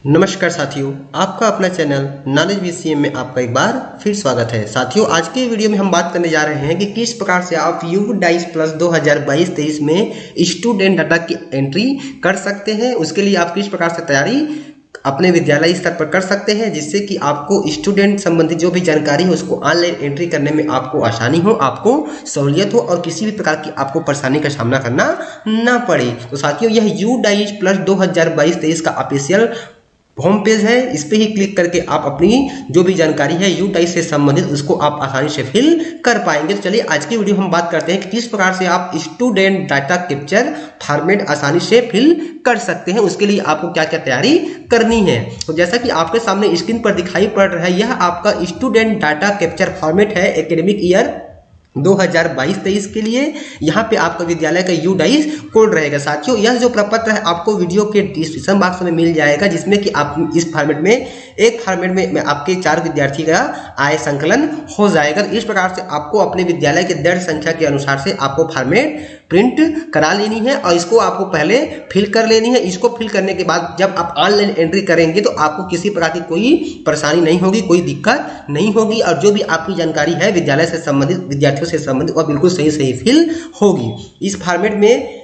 नमस्कार साथियों, आपका अपना चैनल नॉलेज बीसीएम में आपका एक बार फिर स्वागत है। साथियों, आज के वीडियो में हम बात करने जा रहे हैं कि किस प्रकार से आप यूडाइस प्लस 2022-23 में स्टूडेंट डाटा की एंट्री कर सकते हैं। उसके लिए आप किस प्रकार से तैयारी अपने विद्यालय स्तर पर कर सकते हैं, जिससे कि आपको स्टूडेंट संबंधी जो भी जानकारी है उसको ऑनलाइन एंट्री करने में आपको आसानी हो, आपको सहूलियत हो और किसी भी प्रकार की आपको परेशानी का सामना करना ना पड़े। तो साथियों, यह यूडाइस प्लस 2022-23 का ऑफिशियल होम पेज है। इस पे ही क्लिक करके आप अपनी जो भी जानकारी है यूडाइस से संबंधित उसको आप आसानी से फिल कर पाएंगे। तो चलिए आज की वीडियो हम बात करते हैं कि किस प्रकार से आप स्टूडेंट डाटा कैप्चर फॉर्मेट आसानी से फिल कर सकते हैं। उसके लिए आपको क्या क्या तैयारी करनी है। तो जैसा कि आपके सामने स्क्रीन पर दिखाई पड़ रहा है, यह आपका स्टूडेंट डाटा कैप्चर फॉर्मेट है एकेडमिक ईयर 2022-23 के लिए। यहाँ पे आपका विद्यालय का यूडाइस कोड रहेगा। साथियों, यह जो प्रपत्र है आपको वीडियो के डिस्क्रिप्शन बॉक्स में मिल जाएगा, जिसमें कि आप इस फॉर्मेट में एक फॉर्मेट में आपके 4 विद्यार्थी का आय संकलन हो जाएगा। इस प्रकार से आपको अपने विद्यालय के दर्ज संख्या के अनुसार से आपको फॉर्मेट प्रिंट करा लेनी है और इसको आपको पहले फिल कर लेनी है। इसको फिल करने के बाद जब आप ऑनलाइन एंट्री करेंगे तो आपको किसी प्रकार की कोई परेशानी नहीं होगी, कोई दिक्कत नहीं होगी और जो भी आपकी जानकारी है विद्यालय से संबंधित, विद्यार्थियों से संबंधित वह बिल्कुल सही फिल होगी। इस फॉर्मेट में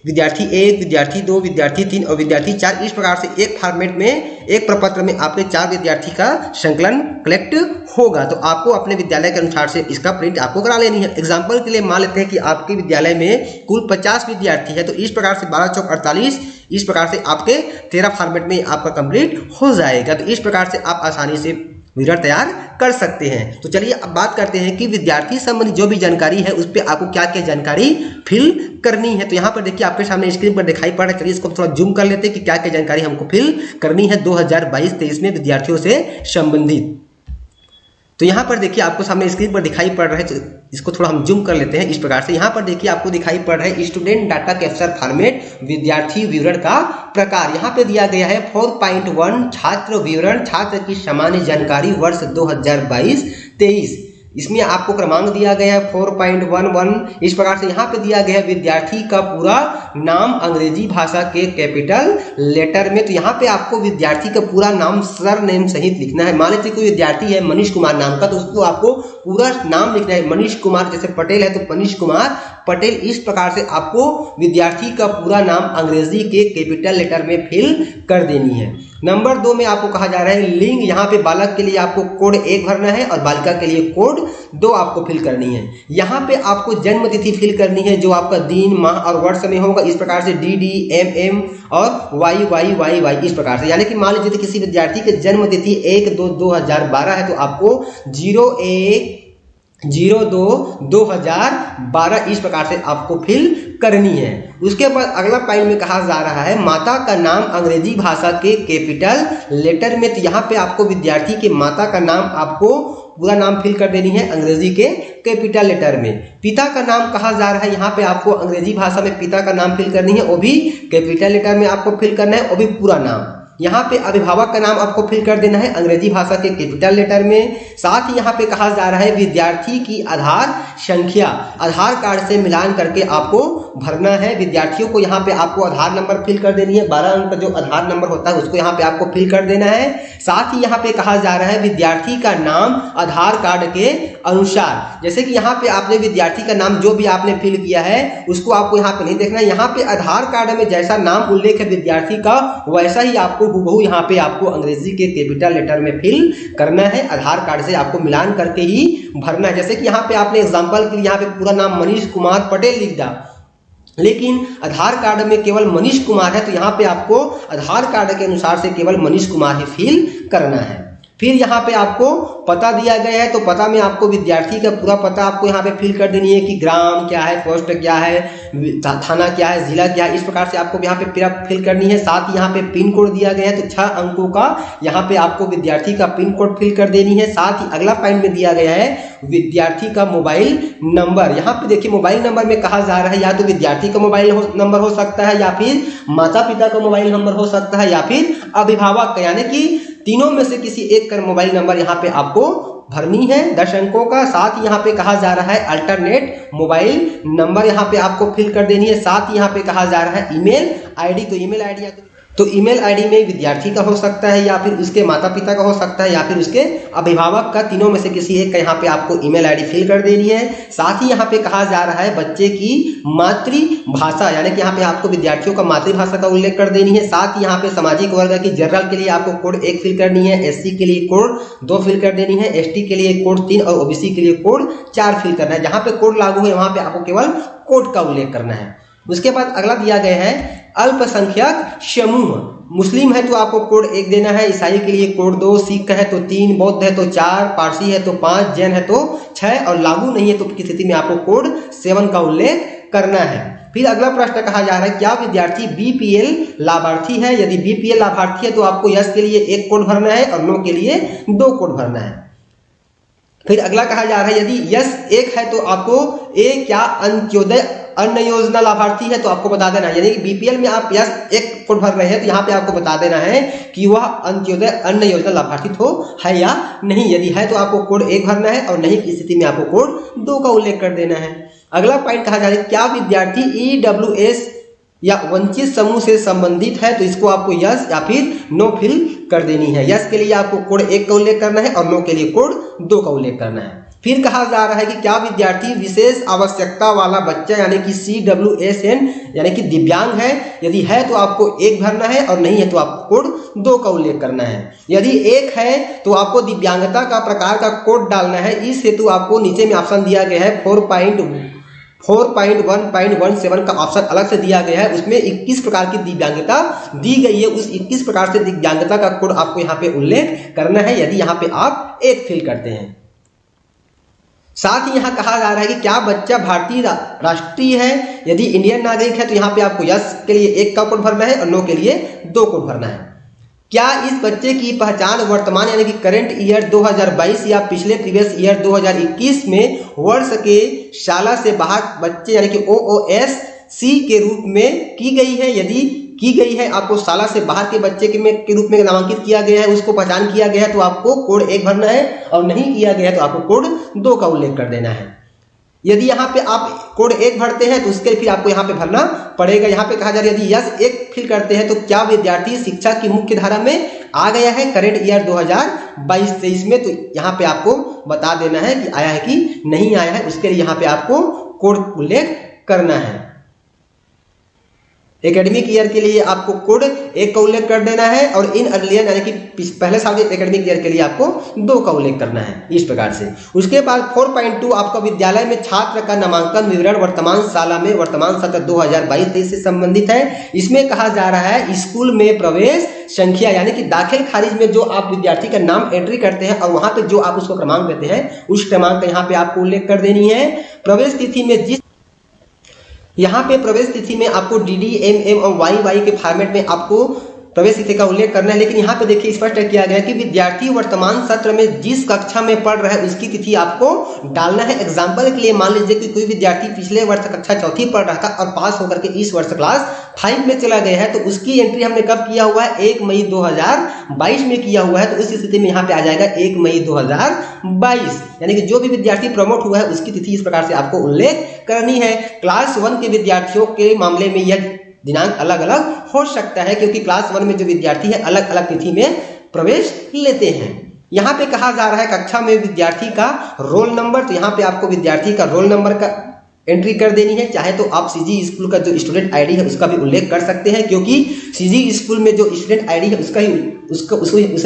विद्यार्थी 1, विद्यार्थी 2, विद्यार्थी 3 और विद्यार्थी 4 इस प्रकार से एक फॉर्मेट में एक प्रपत्र में आपके 4 विद्यार्थी का संकलन कलेक्ट होगा। तो आपको अपने विद्यालय के अनुसार से इसका प्रिंट आपको करा लेनी है। एग्जाम्पल के लिए मान लेते हैं कि आपके विद्यालय में कुल 50 विद्यार्थी है, तो इस प्रकार से 12 चौक 48 इस प्रकार से आपके 13 फॉर्मेट में आपका कंप्लीट हो जाएगा। तो इस प्रकार से आप आसानी से विवरण तैयार कर सकते हैं। तो चलिए अब बात करते हैं कि विद्यार्थी संबंधी जो भी जानकारी है उस पर आपको क्या क्या जानकारी फिल करनी है। तो यहाँ पर देखिए आपके सामने स्क्रीन पर दिखाई पड़ रहा है। चलिए इसको थोड़ा जूम कर लेते हैं कि क्या क्या जानकारी हमको फिल करनी है 2022-23 में विद्यार्थियों से संबंधित। तो यहाँ पर देखिए आपको सामने स्क्रीन पर दिखाई पड़ रहा है, इसको थोड़ा हम जूम कर लेते हैं। इस प्रकार से यहाँ पर देखिए आपको दिखाई पड़ रहा है स्टूडेंट डाटा कैप्चर फॉर्मेट विद्यार्थी विवरण का प्रकार। यहाँ पे दिया गया है 4.1 छात्र विवरण, छात्र की सामान्य जानकारी वर्ष 2022-23। इसमें आपको क्रमांक दिया गया है 4.11। इस प्रकार से यहाँ पे दिया गया है विद्यार्थी का पूरा नाम अंग्रेजी भाषा के कैपिटल लेटर में। तो यहाँ पे आपको विद्यार्थी का पूरा नाम सर नेम सहित लिखना है। मान लीजिए कोई विद्यार्थी है मनीष कुमार नाम का, तो उसको आपको पूरा नाम लिखना है। मनीष कुमार जैसे पटेल है तो मनीष कुमार पटेल। इस प्रकार से आपको विद्यार्थी का पूरा नाम अंग्रेजी के कैपिटल लेटर में फिल कर देनी है। नंबर 2 में आपको कहा जा रहा है लिंग। यहाँ पे बालक के लिए आपको कोड 1 भरना है और बालिका के लिए कोड 2 आपको फिल करनी है। यहाँ पे आपको जन्म तिथि फिल करनी है जो आपका दिन, माह और वर्ष में होगा। इस प्रकार से DD, MM और YYYY इस प्रकार से। यानी कि मान लीजिए किसी विद्यार्थी के जन्म तिथि 1/2/2012 है तो आपको 01/02/2012 इस प्रकार से आपको फिल करनी है। उसके बाद अगला पॉइंट में कहा जा रहा है माता का नाम अंग्रेजी भाषा के कैपिटल लेटर में। तो यहाँ पे आपको विद्यार्थी के माता का नाम आपको पूरा नाम फिल कर देनी है अंग्रेजी के कैपिटल लेटर में। पिता का नाम कहा जा रहा है, यहाँ पे आपको अंग्रेजी भाषा में पिता का नाम फिल करनी है, वो भी कैपिटल लेटर में आपको फिल करना है, वो भी पूरा नाम। यहाँ पे अभिभावक का नाम आपको फिल कर देना है अंग्रेजी भाषा के कैपिटल लेटर में। साथ ही यहाँ पे कहा जा रहा है विद्यार्थी की आधार संख्या आधार कार्ड से मिलान करके आपको भरना है। विद्यार्थियों को यहाँ पे आपको आधार नंबर फिल कर देनी है। 12 अंक का जो आधार नंबर होता है उसको यहाँ पे आपको फिल कर देना है। साथ ही यहाँ पे कहा जा रहा है विद्यार्थी का नाम आधार कार्ड के अनुसार। जैसे कि यहाँ पे आपने विद्यार्थी का नाम जो भी आपने फिल किया है उसको आपको यहाँ पे नहीं देखना है। यहाँ पे आधार कार्ड में जैसा नाम उल्लेख है विद्यार्थी का वैसा ही आपको हूबहू यहाँ पे आपको अंग्रेजी के कैपिटल लेटर में फिल करना है। आधार कार्ड से आपको मिलान करके ही भरना है। जैसे कि यहाँ पे आपने एग्जांपल के लिए यहाँ पे पूरा नाम मनीष कुमार पटेल लिख दिया, लेकिन आधार कार्ड में केवल मनीष कुमार है, तो यहाँ पे आपको आधार कार्ड के अनुसार से केवल मनीष कुमार ही फिल करना है। फिर यहाँ पे आपको पता दिया गया है, तो पता में आपको विद्यार्थी का पूरा पता आपको यहाँ पे फिल कर देनी है कि ग्राम क्या है, पोस्ट क्या है, थाना क्या है, जिला क्या है। इस प्रकार से आपको यहाँ पे पूरा फिल करनी है। साथ ही यहाँ पे पिन कोड दिया गया है, तो 6 अंकों का यहाँ पे आपको विद्यार्थी का पिन कोड फिल कर देनी है। साथ ही अगला पॉइंट में दिया गया है विद्यार्थी का मोबाइल नंबर। यहाँ पे देखिए मोबाइल नंबर में कहा जा रहा है या तो विद्यार्थी का मोबाइल नंबर हो सकता है, या फिर माता पिता का मोबाइल नंबर हो सकता है, या फिर अभिभावक का, यानी कि तीनों में से किसी एक का मोबाइल नंबर यहाँ पे आपको भरनी है 10 अंकों का। साथ ही यहाँ पे कहा जा रहा है अल्टरनेट मोबाइल नंबर यहाँ पे आपको फिल कर देनी है। साथ ही यहाँ पे कहा जा रहा है ईमेल आईडी, तो ईमेल आईडी तो ईमेल आईडी में विद्यार्थी का हो सकता है, या फिर उसके माता पिता का हो सकता है, या फिर उसके अभिभावक का, तीनों में से किसी एक का यहाँ पे आपको ईमेल आईडी फिल कर देनी है। साथ ही यहाँ पे कहा जा रहा है बच्चे की मातृभाषा, यानी कि यहाँ पे आपको विद्यार्थियों का मातृभाषा का उल्लेख कर देनी है। साथ ही यहाँ पे सामाजिक वर्ग की जनरल के लिए आपको कोड 1 फिल करनी है, एससी के लिए कोड 2 फिल कर देनी है, एसटी के लिए कोड 3 और ओबीसी के लिए कोड 4 फिल करना है। जहाँ पे कोड लागू है वहाँ पे आपको केवल कोड का उल्लेख करना है। उसके बाद अगला दिया गया है अल्पसंख्यक समूह। मुस्लिम है तो आपको कोड 1 देना है, ईसाई के लिए कोड 2, सिख है तो 3, बौद्ध है तो 4, पारसी है तो 5, जैन है तो 6 और लागू नहीं है तो की स्थिति में आपको कोड 7 का उल्लेख करना है। फिर अगला प्रश्न कहा जा रहा है क्या विद्यार्थी बीपीएल लाभार्थी है। यदि बीपीएल लाभार्थी है तो आपको यस के लिए 1 कोड भरना है और नो के लिए 2 कोड भरना है। फिर अगला कहा जा रहा है यदि यस 1 है तो आपको ए क्या अंत्योदय अन्न योजना लाभार्थी है तो आपको बता देना है, यानी कि बीपीएल में आप यस 1 कोड भर रहे हैं तो यहाँ पे आपको बता देना है कि वह अंत्योदय अन्न योजना लाभार्थी तो है या नहीं। यदि है तो आपको कोड 1 भरना है और नहीं की स्थिति में आपको कोड 2 का उल्लेख कर देना है। अगला पॉइंट कहा जा रहा है क्या विद्यार्थी ईडब्ल्यूएस या वंचित समूह से संबंधित है तो इसको आपको यस या फिर नो फिल कर देनी है। यस के लिए आपको कोड 1 का उल्लेख करना है और नो के लिए कोड 2 का उल्लेख करना है। फिर कहा जा रहा है कि क्या विद्यार्थी विशेष आवश्यकता वाला बच्चा यानी कि CWSN यानी कि दिव्यांग है। यदि है तो आपको 1 भरना है और नहीं है तो आपको कोड 2 का उल्लेख करना है। यदि 1 है तो आपको दिव्यांगता का प्रकार का कोड डालना है। इस हेतु आपको नीचे में ऑप्शन दिया गया है 4.1.17 का ऑप्शन अलग से दिया गया है, उसमें 21 प्रकार की दिव्यांगता दी गई है। उस 21 प्रकार से दिव्यांगता का कोड आपको यहाँ पे उल्लेख करना है यदि यहाँ पे आप 1 फिल करते हैं। साथ ही यहाँ कहा जा रहा है कि क्या बच्चा भारतीय राष्ट्रीय है। यदि इंडियन नागरिक है तो यहाँ पे आपको यस के लिए 1 का कोड भरना है और नो के लिए 2 कोड भरना है। क्या इस बच्चे की पहचान वर्तमान यानी कि करंट ईयर 2022 या पिछले प्रीवियस ईयर 2021 में वर्ष के शाला से बाहर बच्चे यानी कि OOSC के रूप में की गई है। यदि की गई है आपको शाला से बाहर के बच्चे के रूप में नामांकित किया गया है, उसको पहचान किया गया है तो आपको कोड 1 भरना है और नहीं किया गया है तो आपको कोड 2 का उल्लेख कर देना है। यदि यहाँ पे आप कोड 1 भरते हैं तो उसके फिर आपको यहाँ पे भरना पड़ेगा। यहाँ पे कहा जा रहा है यदि यस 1 फिल करते हैं तो क्या विद्यार्थी शिक्षा की मुख्य धारा में आ गया है करंट ईयर 2022-23 में, तो यहाँ पे आपको बता देना है कि आया है कि नहीं आया है। उसके लिए यहाँ पे आपको कोड उल्लेख करना है। एकेडमिक ईयर के लिए आपको कोड 1 का उल्लेख कर देना है और इन अर्लियर यानी कि पहले साल के एकेडमिक ईयर के लिए आपको 2 का उल्लेख करना है इस प्रकार से। उसके बाद 4.2 आपका विद्यालय में छात्र का नामांकन विवरण वर्तमान साल में वर्तमान सत्र 2022-23 से संबंधित है। इसमें कहा जा रहा है स्कूल में प्रवेश संख्या यानी कि दाखिल खारिज में जो आप विद्यार्थी का नाम एंट्री करते हैं और वहां पे जो आप उसको क्रमांक देते हैं उस क्रमांक का यहाँ पे आपको उल्लेख कर देनी है। प्रवेश तिथि में जिस यहाँ पे प्रवेश तिथि में आपको DD, MM और YY के फॉर्मेट में आपको प्रवेश तिथि का उल्लेख करना है। लेकिन यहाँ पे देखिए स्पष्ट किया गया है कि विद्यार्थी वर्तमान सत्र में जिस कक्षा में पढ़ रहा है उसकी तिथि आपको डालना है। एग्जाम्पल के लिए मान लीजिए कि कोई विद्यार्थी पिछले वर्ष कक्षा 4थी पढ़ रहा था और पास होकर के इस वर्ष क्लास 5 में चला गया है, तो उसकी एंट्री हमने कब किया हुआ है 1 मई 2022 में किया हुआ है। तो उस स्थिति में यहाँ पे आ जाएगा 1 मई 2022, यानी कि जो भी विद्यार्थी प्रमोट हुआ है उसकी तिथि इस प्रकार से आपको उल्लेख करनी है। क्लास 1 के विद्यार्थियों के मामले में यह दिनांक अलग अलग हो सकता है क्योंकि क्लास 1 में जो विद्यार्थी है अलग अलग तिथि में प्रवेश लेते हैं। यहाँ पे कहा जा रहा है कक्षा में विद्यार्थी का रोल नंबर, तो यहाँ पे आपको विद्यार्थी का रोल नंबर का एंट्री कर देनी है। चाहे तो आप सीजी स्कूल का जो स्टूडेंट आईडी है उसका भी उल्लेख कर सकते हैं क्योंकि सीजी स्कूल में जो स्टूडेंट आईडी है उसे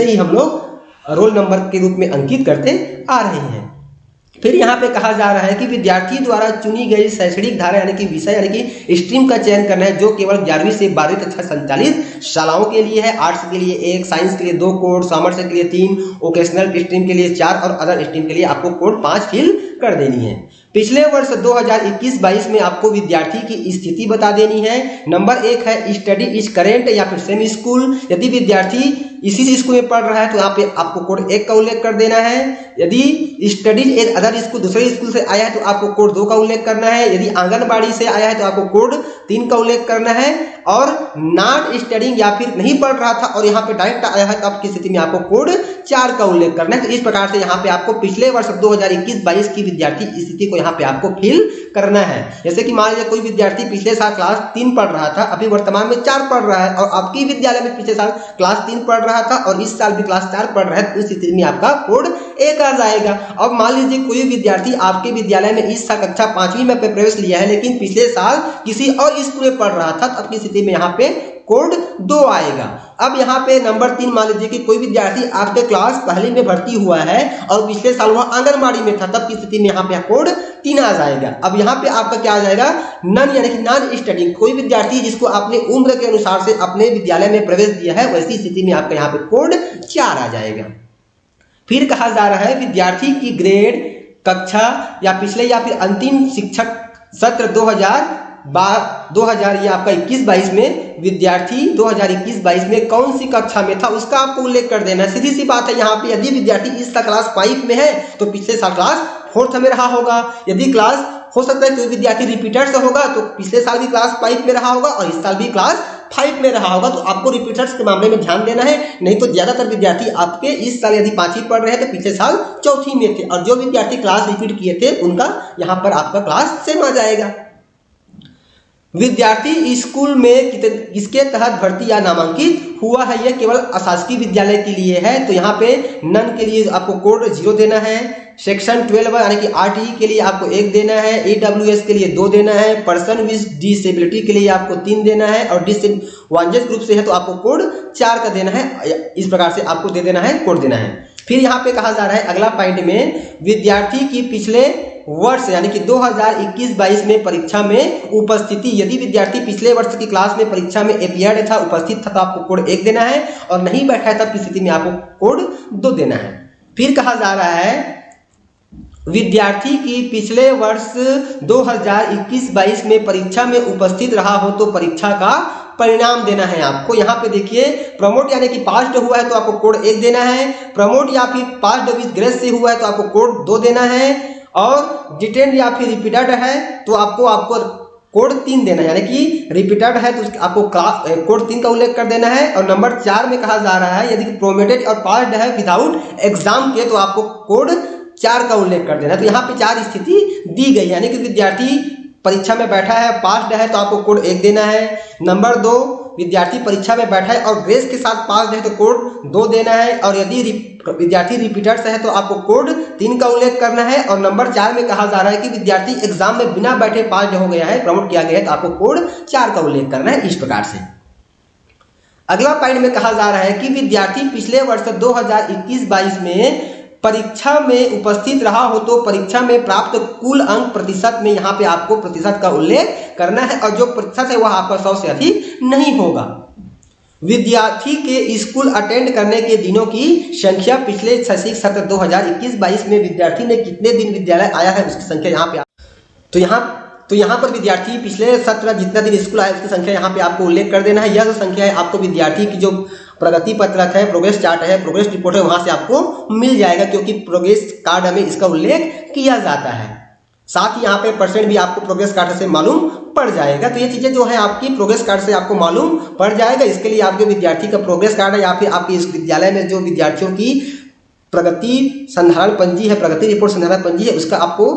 ही हम लोग रोल नंबर के रूप में अंकित करते आ रहे हैं। फिर यहाँ पे कहा जा रहा है कि विद्यार्थी द्वारा चुनी गई शैक्षणिक धारा यानी कि विषय यानी कि स्ट्रीम का चयन करना है जो केवल 11वीं से 12वीं कक्षा संचालित शालाओं के लिए है। आर्ट्स के लिए 1, साइंस के लिए 2 कोड, कॉमर्स के लिए 3, वोकेशनल स्ट्रीम के लिए 4 और अदर स्ट्रीम के लिए आपको कोड 5 फिल कर देनी है। पिछले वर्ष 2021-22 में आपको विद्यार्थी की स्थिति बता देनी है। नंबर 1 है स्टडी इज करेंट या फिर सेमी स्कूल। यदि विद्यार्थी इसी स्कूल में पढ़ रहा है तो यहाँ पे आपको कोड 1 का उल्लेख कर देना है। यदि स्टडीज इन अदर स्कूल दूसरे स्कूल से आया है तो आपको कोड 2 का उल्लेख करना है। यदि आंगनबाड़ी से आया है तो आपको कोड 3 का उल्लेख करना है। और नॉट स्टडिंग या फिर नहीं पढ़ रहा था और यहाँ पे डायरेक्ट आया है तो आपकी स्थिति में आपको कोड 4 का उल्लेख करना है। तो इस प्रकार से यहाँ पे आपको पिछले वर्ष 2021-22 की विद्यार्थी स्थिति को यहाँ पे आपको फिल करना है। जैसे कि मान लीजिए कोई विद्यार्थी पिछले साल क्लास 3 पढ़ रहा था, अभी वर्तमान में 4 पढ़ रहा है, और आपकी विद्यालय में पिछले साल क्लास 3 पढ़ रहा था और इस साल भी क्लास 4 पढ़ रहा है, तो इस स्थिति में आपका कोड 1 आ जाएगा। अब मान लीजिए कोई विद्यार्थी आपके विद्यालय में इस साल कक्षा 5वीं में प्रवेश लिया है लेकिन पिछले साल किसी और स्कूल में पढ़ रहा था, तो आपकी स्थिति में यहाँ पे कोड 2 आएगा। अब यहाँ पे नंबर 3 मान लीजिए कि कोई विद्यार्थी आपके क्लास पहले में भर्ती हुआ है और पिछले साल वह आंगनबाड़ी में था, तब की स्थिति में यहाँ पे कोड 3 आ जाएगा। अब यहाँ पे आपका क्या आ जाएगा, नन यानी कि नॉन स्टडिंग, कोई विद्यार्थी जिसको आपने उम्र के अनुसार से अपने विद्यालय में प्रवेश दिया है, वैसी स्थिति में आपका यहाँ पे कोड 4 आ जाएगा। फिर कहा जा रहा है विद्यार्थी की ग्रेड कक्षा या पिछले या फिर अंतिम शिक्षक सत्र 2000 ये आपका 21-22 में विद्यार्थी 2021-22 में कौन सी कक्षा में था उसका आपको उल्लेख कर देना है। सीधी सी बात है, यहाँ पे यदि विद्यार्थी इस साल क्लास 5 में है तो पिछले साल क्लास 4th में रहा होगा। यदि क्लास हो सकता है कोई विद्यार्थी रिपीटर से होगा तो पिछले साल भी क्लास 5 में रहा होगा और इस साल भी क्लास 5 में रहा होगा, तो आपको रिपीटर्स के मामले में ध्यान देना है। नहीं तो ज्यादातर विद्यार्थी आपके इस साल यदि 5वीं पढ़ रहे हैं तो पिछले साल 4th में थे, और जो विद्यार्थी क्लास रिपीट किए थे उनका यहाँ पर आपका क्लास सेम आ जाएगा। विद्यार्थी स्कूल में किसके तहत भर्ती या नामांकित हुआ है, यह केवल अशासकीय विद्यालय के लिए है, तो यहाँ पे नन के लिए आपको कोड 0 देना है। सेक्शन 12 यानी कि RTE के लिए आपको 1 देना है, AWS के लिए 2 देना है, पर्सन विद डिसेबिलिटी के लिए आपको 3 देना है, और डिसएडवांटेज ग्रुप से है तो आपको कोड 4 का देना है। इस प्रकार से आपको दे देना है, कोड देना है। फिर यहाँ पे कहा जा रहा है अगला पॉइंट में, विद्यार्थी की पिछले वर्ष यानी कि 2021-22 में परीक्षा में उपस्थिति, यदि विद्यार्थी पिछले वर्ष की क्लास में परीक्षा में अपीयर्ड था, उपस्थित था, तो आपको कोड 1 देना है, और नहीं बैठा है तब की स्थिति में आपको कोड 2 देना है। फिर कहा जा रहा है विद्यार्थी की पिछले वर्ष 2021-22 में परीक्षा में उपस्थित रहा हो तो परीक्षा का परिणाम देना है आपको। यहाँ पे देखिए, प्रमोट यानी कि पास्ड हुआ है तो आपको कोड 1 देना है, प्रमोट या फिर पास्ड विद ग्रेस से हुआ है तो आपको कोड 2 देना है, और डिटेंड या फिर रिपीटेड है तो आपको कोड 3 देना है, यानी कि रिपीटेड है तो आपको कोड 3 का उल्लेख कर देना है। और नंबर 4 में कहा जा रहा है यदि प्रोमेटेड और पास्ड है विदाउट एग्जाम के तो आपको कोड 4 का उल्लेख कर देना है। तो यहाँ पे 4 स्थिति दी गई, यानी कि विद्यार्थी परीक्षा में बैठा है, पास्ड है तो आपको कोड 1 देना है। नंबर 2, विद्यार्थी परीक्षा में बैठा है और ग्रेस के साथ पास्ड है तो कोड 2 देना है, और यदि विद्यार्थी रिपीटर से है तो आपको कोड 3 का उल्लेख करना है। और नंबर 4 में कहा जा रहा है कि विद्यार्थी एग्जाम में बिना बैठे पास्ड हो गया है, प्रमोट किया गया है, तो आपको कोड 4 का उल्लेख करना है। इस प्रकार से अगला पॉइंट में कहा जा रहा है कि विद्यार्थी पिछले वर्ष 2021-22 में परीक्षा में उपस्थित रहा हो तो परीक्षा में प्राप्त कुल अंक प्रतिशत में यहाँ पे आपको प्रतिशत का उल्लेख करना है, और जो प्रतिशत है वह आपका 100 से अधिक नहीं होगा। विद्यार्थी के स्कूल अटेंड करने के दिनों की संख्या, पिछले शैक्षणिक सत्र 2021-22 में विद्यार्थी ने कितने दिन विद्यालय आया है उसकी संख्या यहाँ पे, तो यहाँ पर विद्यार्थी पिछले सत्र जितना दिन स्कूल आया उसकी संख्या यहाँ पे आपको उल्लेख कर देना है। यह जो संख्या है आपको विद्यार्थी की जो प्रगति पत्रक है, प्रोग्रेस चार्ट है, प्रोग्रेस रिपोर्ट है, वहां से आपको मिल जाएगा, क्योंकि प्रोग्रेस कार्ड में इसका उल्लेख किया जाता है। साथ ही यहाँ पे परसेंट भी आपको प्रोग्रेस कार्ड से मालूम पड़ जाएगा। तो ये चीजें जो है आपकी प्रोग्रेस कार्ड से आपको मालूम पड़ जाएगा। इसके लिए आपके विद्यार्थी का प्रोग्रेस कार्ड है या फिर आपके इस विद्यालय में जो विद्यार्थियों की प्रगति संधारण पंजी है, प्रगति रिपोर्ट संधारण पंजी है, उसका आपको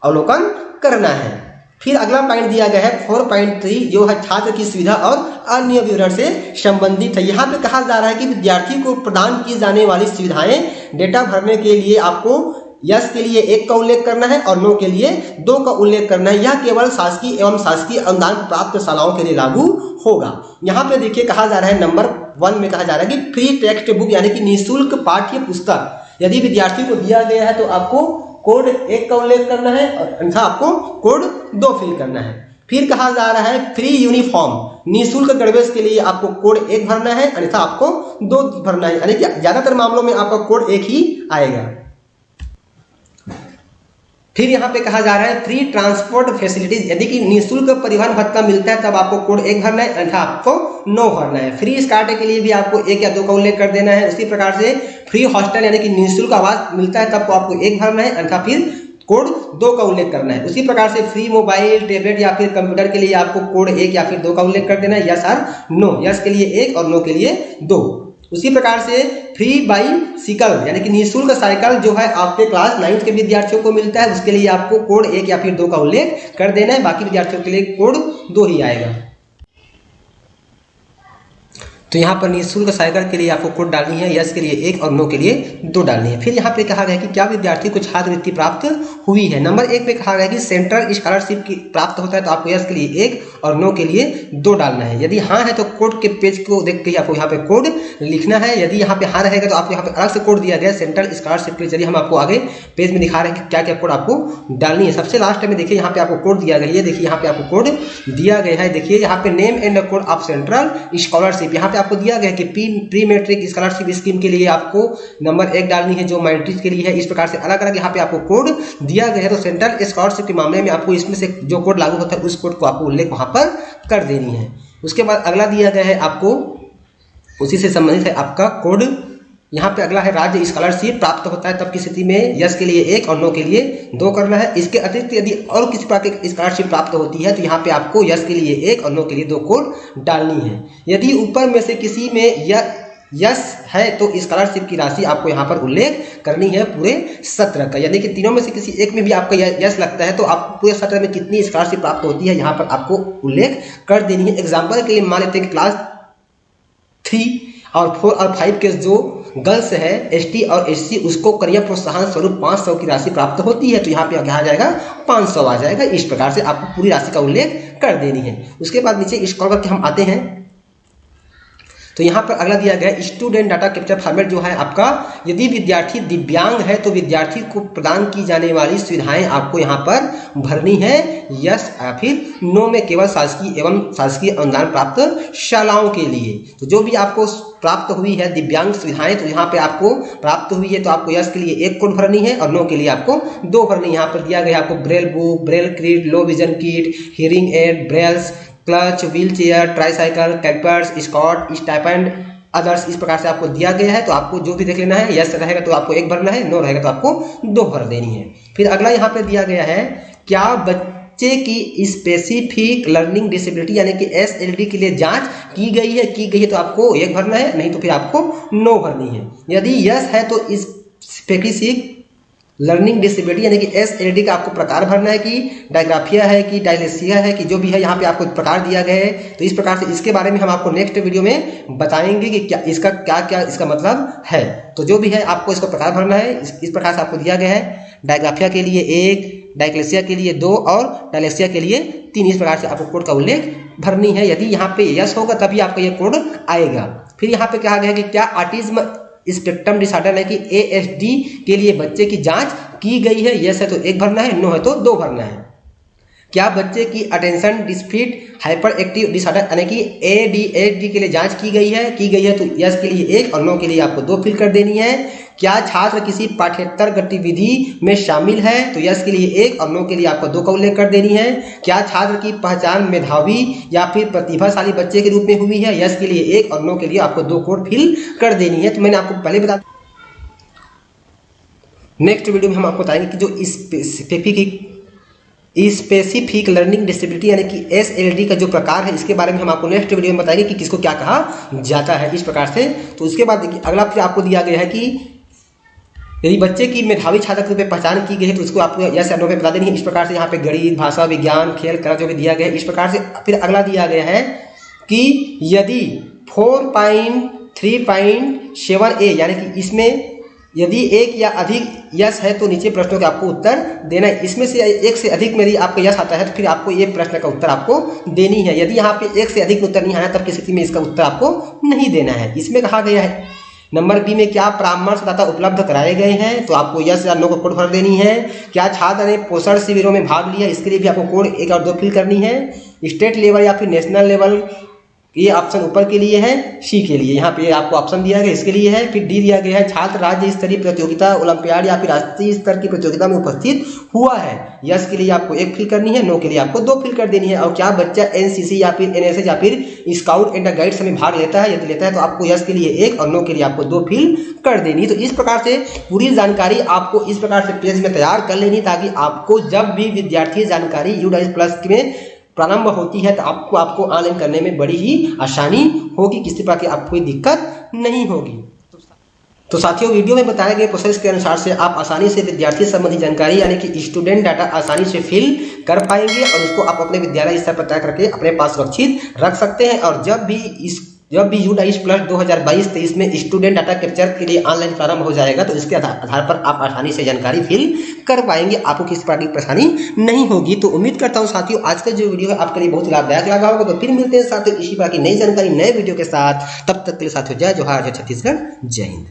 अवलोकन करना है। फिर अगला पॉइंट दिया गया है 4.3 जो है छात्र की सुविधा और अन्य विवरण से संबंधित है। यहाँ पे कहा जा रहा है कि विद्यार्थी को प्रदान की जाने वाली सुविधाएं डेटा भरने के लिए आपको यस के लिए 1 का उल्लेख करना है और नो के लिए 2 का उल्लेख करना है। यह केवल शासकीय एवं शासकीय अनुदान प्राप्त शालाओं के लिए लागू होगा। यहाँ पे देखिए कहा जा रहा है नंबर 1 में कहा जा रहा है कि फ्री टेक्स्ट बुक यानी कि निःशुल्क पाठ्य पुस्तक यदि विद्यार्थी को दिया गया है तो आपको कोड 1 का उल्लेख करना है और अन्यथा आपको कोड 2 फिल करना है। फिर कहा जा रहा है फ्री यूनिफॉर्म, निःशुल्क गणवेश के लिए आपको कोड 1 भरना है, अन्यथा आपको 2 भरना है, यानी कि ज्यादातर मामलों में आपका कोड 1 ही आएगा। फिर यहाँ पे कहा जा रहा है फ्री ट्रांसपोर्ट फैसिलिटीज, यदि कि निःशुल्क परिवहन भत्ता मिलता है तब आपको कोड 1 भरना है, अन्यथा आपको 9 भरना है। फ्री स्टार्ट के लिए भी आपको 1 या 2 का उल्लेख कर देना है। उसी प्रकार से फ्री हॉस्टल यानी कि निःशुल्क आवास मिलता है तब आपको 1 भरना है, अन्यथा फिर कोड 2 का उल्लेख करना है। उसी प्रकार से फ्री मोबाइल टैबलेट या फिर कंप्यूटर के लिए आपको कोड 1 या फिर 2 का उल्लेख कर देना है, यस और नो, यस के लिए 1 और नो के लिए 2। उसी प्रकार से फ्री बाइसिकल यानी कि निःशुल्क साइकिल जो है आपके क्लास 9 के विद्यार्थियों को मिलता है, उसके लिए आपको कोड 1 या फिर 2 का उल्लेख कर देना है, बाकी विद्यार्थियों के लिए कोड 2 ही आएगा। तो यहाँ पर निःशुल्क साइकिल के लिए आपको कोड डालनी है, यस के लिए 1 और नो के लिए 2 डालनी है। फिर यहाँ पे कहा गया कि क्या विद्यार्थी को छात्रवृत्ति प्राप्त हुई है। नंबर 1 पे कहा गया कि सेंट्रल स्कॉलरशिप की प्राप्त होता है तो आपको यस के लिए 1 और नो के लिए 2 डालना है। यदि हाँ है तो कोड के पेज को देख के आपको यहाँ पे कोड लिखना है। यदि यहाँ पे हाँ रहेगा तो आपको यहाँ पे अलग से कोड दिया गया सेंट्रल स्कॉलरशिप के जरिए। हम आपको आगे पेज में दिखा रहे हैं कि क्या क्या कोड आपको डालनी है। सबसे लास्ट में देखिए यहाँ पे आपको कोड दिया गया है, देखिए यहाँ पे आपको कोड दिया गया है। देखिए यहाँ पे name and code of central scholarship, यहाँ पे आपको दिया गया है कि प्री मैट्रिक स्कॉलरशिप स्कीम के लिए आपको नंबर 1 डालनी है जो मैट्रिक के लिए है। इस प्रकार से अलग अलग यहाँ पे आपको कोड दिया गया है। तो सेंट्रल स्कॉलरशिप के मामले में आपको इसमें से जो कोड लागू होता है उस कोड को आपको उल्लेख वहां पर कर देनी है। उसके बाद अगला दिया गया है आपको, उसी से संबंधित है आपका कोड। यहाँ पे अगला है राज्य स्कॉलरशिप प्राप्त होता है तब की स्थिति में यस के लिए 1 और नो के लिए 2 करना है। इसके अतिरिक्त यदि और किसी प्रकार की स्कॉलरशिप प्राप्त होती है तो यहाँ पे आपको यस के लिए 1 और नो के लिए 2 कोड डालनी है। यदि ऊपर में से किसी में यस है तो स्कॉलरशिप की राशि आपको यहाँ पर उल्लेख करनी है पूरे सत्र का, यानी कि तीनों में से किसी एक में भी आपका यस लगता है तो आपको पूरे सत्र में कितनी स्कॉलरशिप प्राप्त होती है यहाँ पर आपको उल्लेख कर देनी है। एग्जाम्पल के लिए मान लेते हैं कि क्लास 3 और 4 और 5 के जो गर्ल्स है एसटी और एससी उसको करियर प्रोत्साहन स्वरूप 500 की राशि प्राप्त होती है तो यहाँ पे क्या आ जाएगा 500 आ जाएगा। इस प्रकार से आपको पूरी राशि का उल्लेख कर देनी है। उसके बाद नीचे स्क्रॉल करके हम आते हैं तो यहाँ पर अगला दिया गया स्टूडेंट डाटा कैप्चर फॉर्मेट जो है आपका, यदि विद्यार्थी दिव्यांग है तो विद्यार्थी को प्रदान की जाने वाली सुविधाएं आपको यहाँ पर भरनी है यस या फिर नो में केवल शासकीय एवं शासकीय अनुदान प्राप्त शालाओं के लिए। तो जो भी आपको प्राप्त हुई है दिव्यांग सुविधाएं तो यहाँ पे आपको प्राप्त हुई है तो आपको यस के लिए 1 कोड भरनी है और नो के लिए आपको 2 भरनी है। यहाँ पर दिया गया आपको braille book, braille kit, low vision kit, hearing aid, brailles, crutch, wheelchair, tricycle, calipers, स्कॉट, स्टाइपेंड, अदर्स, इस प्रकार से आपको दिया गया है। तो आपको जो भी देख लेना है, यस रहेगा तो आपको 1 भरना है, नो रहेगा तो आपको 2 भर देनी है। फिर अगला यहाँ पे दिया गया है क्या बच्चे की स्पेसिफिक लर्निंग डिसेबिलिटी यानी कि SLD के लिए जांच की गई है तो आपको 1 भरना है, नहीं तो फिर आपको 9 भरनी है। यदि यस है तो इस स्पेसिफिक लर्निंग डिसेबिलिटी यानी कि SLD का आपको प्रकार भरना है कि डायग्राफिया है कि डायलेसिया है कि जो भी है यहाँ पे आपको प्रकार दिया गया है। तो इस प्रकार से इसके बारे में हम आपको नेक्स्ट वीडियो में बताएंगे कि क्या इसका मतलब है। तो जो भी है आपको इसका प्रकार भरना है। इस प्रकार से आपको दिया गया है डायग्राफिया के लिए 1, डायग्लेसिया के लिए 2 और डायलेसिया के लिए 3। इस प्रकार से आपको कोड का उल्लेख भरनी है। यदि यहाँ पे यस होगा तभी आपका ये कोड आएगा। फिर यहाँ पे कहा गया कि क्या ऑटिज्म स्पेक्ट्रम डिसऑर्डर है कि ASD के लिए बच्चे की जांच की गई है, यस है तो 1 भरना है, नो है तो 2 भरना है। क्या बच्चे की अटेंशन डिस्फिट हाइपर एक्टिव डिसऑर्डर यानी कि ADHD के लिए जांच की गई है तो यस के लिए 1 और नो के लिए आपको 2 फिल कर देनी है। क्या छात्र किसी पाठ्येतर गतिविधि में शामिल है तो यस के लिए 1 और नो के लिए आपको 2 का उल्लेख कर देनी है। क्या छात्र की पहचान मेधावी या फिर प्रतिभाशाली बच्चे के रूप में हुई है, यस के लिए 1 और नो के लिए आपको 2 कोड फिल कर देनी है। तो मैंने आपको पहले बता, नेक्स्ट वीडियो में हम आपको बताएंगे कि जो स्पेसिफिक लर्निंग डिसेबिलिटी यानी कि SLD का जो प्रकार है इसके बारे में हम आपको नेक्स्ट वीडियो में बताएंगे कि किसको क्या कहा जाता है इस प्रकार से। तो उसके बाद देखिए अगला फिर आपको दिया गया है कि यदि बच्चे की मेधावी छात्र के रूप में पहचान की गई है तो उसको आपको यस या नो में बता देनी है। इस प्रकार से यहाँ पे गणित, भाषा, विज्ञान, खेल, कला जो भी दिया गया है इस प्रकार से। फिर अगला दिया गया है कि यदि 4.3.7a यानी कि इसमें यदि 1 या अधिक यस है तो नीचे प्रश्नों के आपको उत्तर देना है। इसमें से 1 से अधिक में यदि आपका यस आता है तो फिर आपको ये प्रश्न का उत्तर आपको देनी है। यदि यहाँ पे 1 से अधिक उत्तर नहीं आया तब की स्थिति में इसका उत्तर आपको नहीं देना है। इसमें कहा गया है नंबर बी में क्या परामर्शदाता उपलब्ध कराए गए हैं तो आपको यस या नो को कोड भर देनी है। क्या छात्र ने पोषण शिविरों में भाग लिया, इसके लिए भी आपको कोड 1 और 2 फिल करनी है। स्टेट लेवल या फिर नेशनल लेवल ये ऑप्शन ऊपर के लिए है, सी के लिए यहाँ पे आपको ऑप्शन दिया गया इसके लिए है। फिर डी दिया गया है छात्र राज्य स्तरीय प्रतियोगिता, ओलंपियाड या फिर राष्ट्रीय स्तर की प्रतियोगिता में उपस्थित हुआ है। यस के लिए आपको 1 फिल करनी है, नो के लिए आपको 2 फिल कर देनी है। और क्या बच्चा एनसीसी या फिर एनएसएस या फिर स्काउट एंड गाइड्स में भाग लेता है, यदि लेता है तो आपको यस के लिए 1 और नो के लिए आपको 2 फिल कर देनी। तो इस प्रकार से पूरी जानकारी आपको इस प्रकार से पेज में तैयार कर लेनी, ताकि आपको जब भी विद्यार्थी जानकारी U-+ में प्रारंभ होती है तो आपको ऑनलाइन करने में बड़ी ही आसानी होगी, किसी प्रकार की आपको कोई दिक्कत नहीं होगी। तो साथियों, वीडियो में बताए गए प्रोसेस के अनुसार से आप आसानी से विद्यार्थी संबंधी जानकारी यानी कि स्टूडेंट डाटा आसानी से फिल कर पाएंगे और उसको आप अपने विद्यालय स्तर पर तय करके अपने पास सुरक्षित रख सकते हैं। और जब भी U-+ 2022-23 में स्टूडेंट डाटा कैप्चर के लिए ऑनलाइन प्रारंभ हो जाएगा तो इसके आधार पर आप आसानी से जानकारी फिल कर पाएंगे, आपको किसी प्रकार की परेशानी नहीं होगी। तो उम्मीद करता हूं साथियों आज का जो वीडियो है आपके लिए बहुत लाभदायक लगा होगा। तो फिर मिलते हैं साथियों इसी प्रकार की नई जानकारी नए वीडियो के साथ। तब तक के लिए साथियों जय जोहार, जय छत्तीसगढ़, जय हिंद।